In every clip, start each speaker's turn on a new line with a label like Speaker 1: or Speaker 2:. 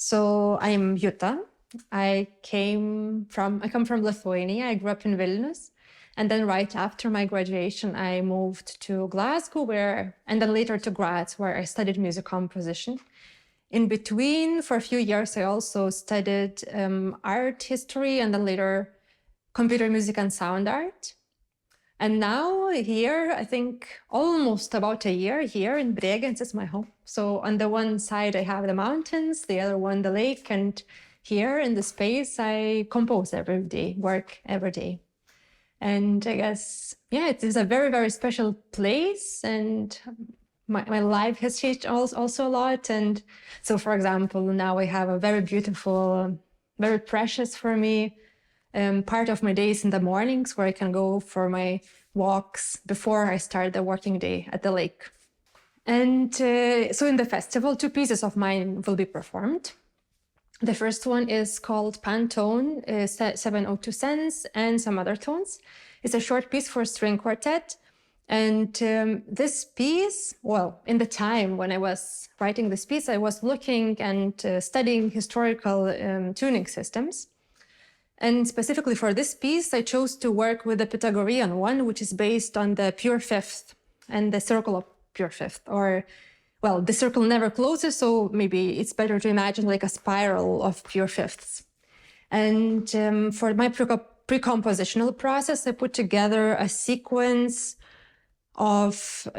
Speaker 1: So I'm Juta. I come from Lithuania. I grew up in Vilnius. And then right after my graduation, I moved to Glasgow and then later to Graz, where I studied music composition. In between, for a few years, I also studied art history and then later computer music and sound art. And now here, I think almost about a year here in Bregenz is my home. So on the one side, I have the mountains, the other one, the lake. And here in the space, I compose every day, work every day. And I guess, yeah, it is a very, very special place. And my life has changed also a lot. And so, for example, now I have a very beautiful, very precious for me part of my days in the mornings where I can go for my walks before I start the working day at the lake. And so in the festival, 2 pieces of mine will be performed. The first one is called Pantone, 702 cents, and some other tones. It's a short piece for string quartet. And this piece, well, in the time when I was writing this piece, I was looking and studying historical tuning systems. And specifically for this piece, I chose to work with the Pythagorean one, which is based on the pure fifth and the circle of pure fifth. Or, well, the circle never closes, so maybe it's better to imagine like a spiral of pure fifths. And for my pre-compositional process, I put together a sequence of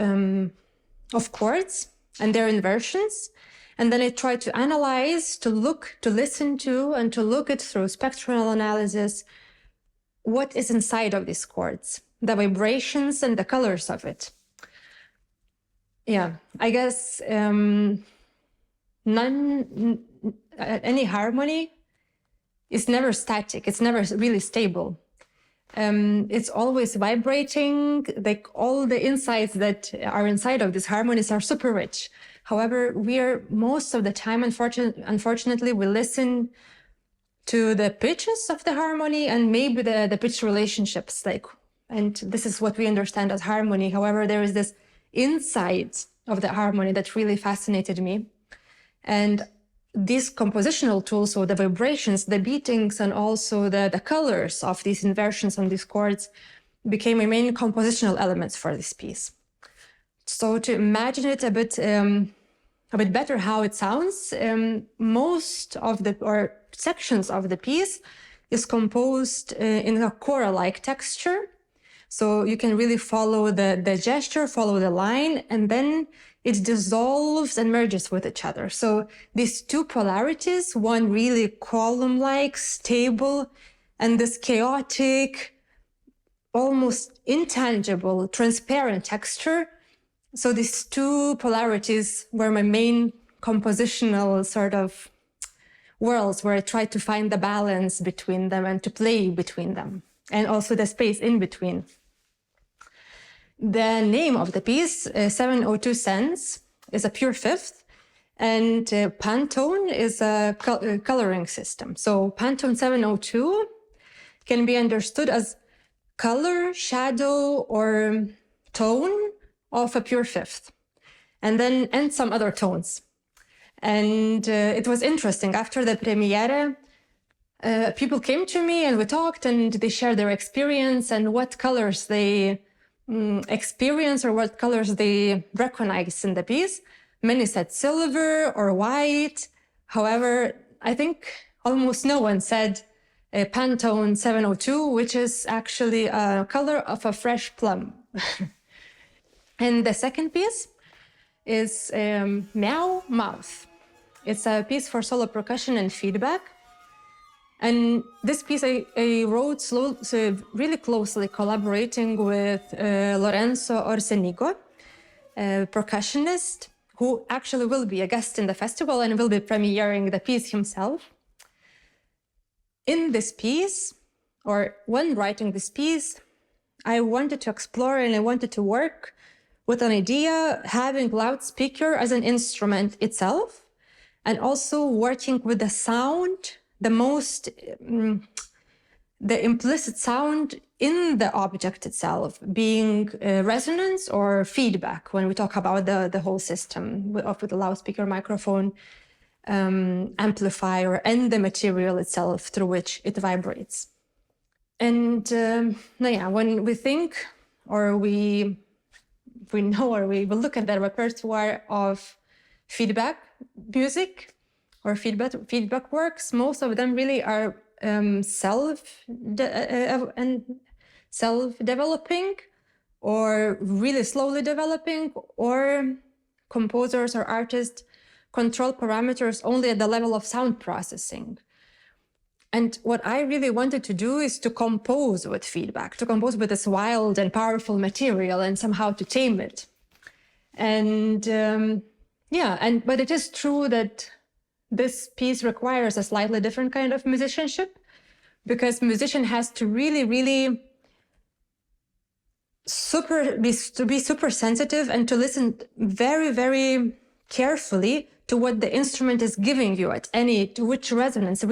Speaker 1: chords and their inversions. And then I try to analyze, to listen to, and to look it through spectral analysis, what is inside of these chords, the vibrations and the colors of it. Yeah, I guess any harmony is never static. It's never really stable. It's always vibrating. Like all the insights that are inside of these harmonies are super rich. However, most of the time, unfortunately, we listen to the pitches of the harmony and maybe the pitch relationships, and this is what we understand as harmony. However, there is this inside of the harmony that really fascinated me. And these compositional tools, so the vibrations, the beatings, and also the colors of these inversions on these chords became my main compositional elements for this piece. So to imagine it a bit better how it sounds, most of sections of the piece is composed in a choral-like texture. So you can really follow the gesture, follow the line, and then it dissolves and merges with each other. So these 2 polarities, one really column-like, stable, and this chaotic, almost intangible, transparent texture. So these 2 polarities were my main compositional sort of worlds, where I tried to find the balance between them and to play between them, and also the space in between. The name of the piece, 702 cents, is a pure fifth, and Pantone is a coloring system. So Pantone 702 can be understood as color, shadow, or tone of a pure fifth, and some other tones. And it was interesting. After the premiere, people came to me and we talked, and they shared their experience and what colors they experience or what colors they recognize in the piece. Many said silver or white. However, I think almost no one said Pantone 702, which is actually a color of a fresh plum. And the second piece is Meow Mouth. It's a piece for solo percussion and feedback. And this piece I wrote really closely, collaborating with Lorenzo Orsenigo, a percussionist, who actually will be a guest in the festival and will be premiering the piece himself. In this piece, or when writing this piece, I wanted to explore and I wanted to work with an idea, having loudspeaker as an instrument itself, and also working with the sound, the implicit sound in the object itself, being resonance or feedback when we talk about the whole system with the loudspeaker microphone. amplifier and the material itself through which it vibrates. And when we think or we know or we will look at the repertoire of feedback music or feedback works, most of them really are self-developing or really slowly developing, or composers or artists control parameters only at the level of sound processing. And what I really wanted to do is to compose with feedback, to compose with this wild and powerful material and somehow to tame it. And but it is true that this piece requires a slightly different kind of musicianship, because musician has to really, really be super sensitive and to listen very, very carefully to what the instrument is giving you to which resonance,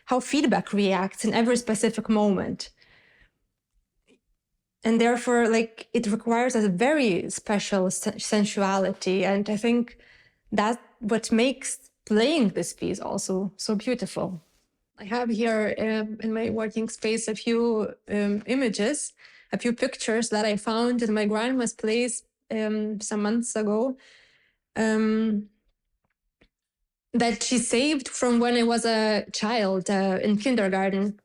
Speaker 1: how feedback reacts in every specific moment. And therefore, it requires a very special sensuality. And I think that's what makes playing this piece also so beautiful. I have here in my working space a few images, a few pictures that I found in my grandma's place some months ago, that she saved from when I was a child in kindergarten.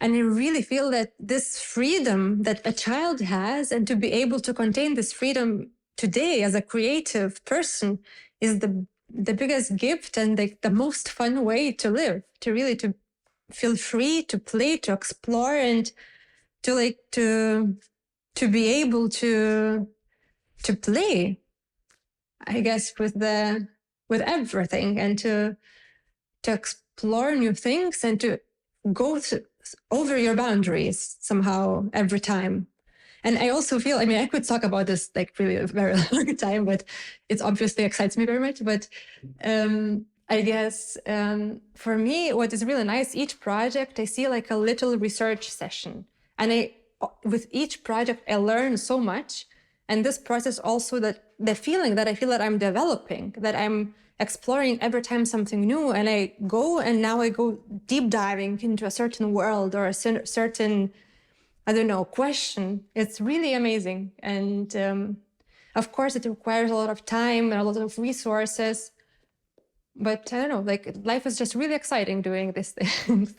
Speaker 1: And I really feel that this freedom that a child has, and to be able to contain this freedom today as a creative person, is the biggest gift and the most fun way to live, to feel free, to play, to explore, and to be able to play, I guess, with everything, and to explore new things and to go over your boundaries somehow every time. And I also feel, I could talk about this really a very long time, but it obviously excites me very much. But I guess for me, what is really nice, each project, I see a little research session. And with each project, I learn so much. And this process also, that the feeling that I feel that I'm developing, that I'm exploring every time something new, and now I go deep diving into a certain world or a certain, question. It's really amazing. And of course, it requires a lot of time and a lot of resources. But I don't know, life is just really exciting doing these things.